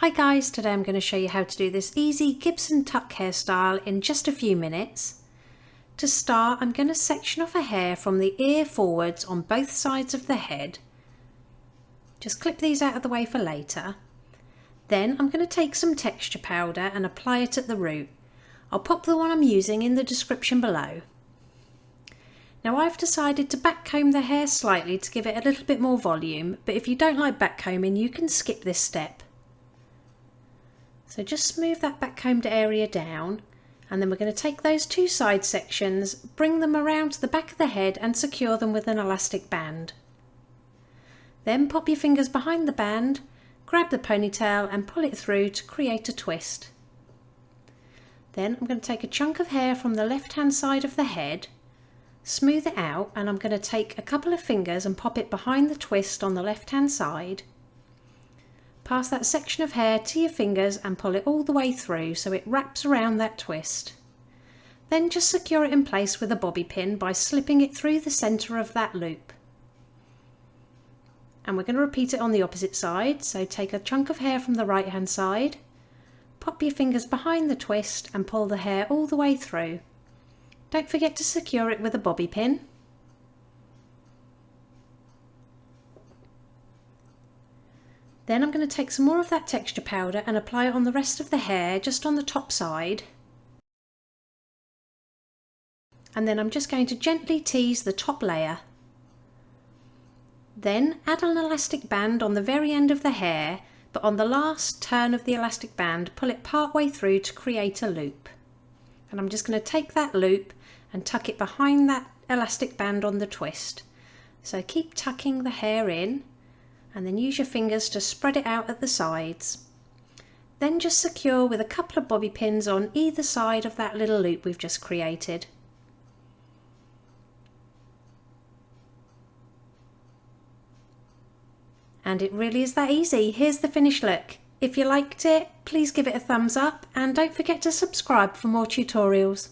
Hi guys, today I'm going to show you how to do this easy Gibson Tuck hairstyle in just a few minutes. To start, I'm going to section off a hair from the ear forwards on both sides of the head. Just clip these out of the way for later. Then I'm going to take some texture powder and apply it at the root. I'll pop the one I'm using in the description below. Now I've decided to backcomb the hair slightly to give it a little bit more volume, but if you don't like backcombing you can skip this step. So just smooth that backcombed area down, and then we're going to take those two side sections, bring them around to the back of the head and secure them with an elastic band. Then pop your fingers behind the band, grab the ponytail and pull it through to create a twist. Then I'm going to take a chunk of hair from the left hand side of the head, smooth it out, and I'm going to take a couple of fingers and pop it behind the twist on the left hand side. Pass that section of hair to your fingers and pull it all the way through so it wraps around that twist. Then just secure it in place with a bobby pin by slipping it through the centre of that loop. And we're going to repeat it on the opposite side, so take a chunk of hair from the right hand side, pop your fingers behind the twist and pull the hair all the way through. Don't forget to secure it with a bobby pin. Then I'm going to take some more of that texture powder and apply it on the rest of the hair, just on the top side. And then I'm just going to gently tease the top layer. Then add an elastic band on the very end of the hair, but on the last turn of the elastic band, pull it part way through to create a loop. And I'm just going to take that loop and tuck it behind that elastic band on the twist. So keep tucking the hair in, and then use your fingers to spread it out at the sides. Then just secure with a couple of bobby pins on either side of that little loop we've just created. And it really is that easy. Here's the finished look. If you liked it, please give it a thumbs up and don't forget to subscribe for more tutorials.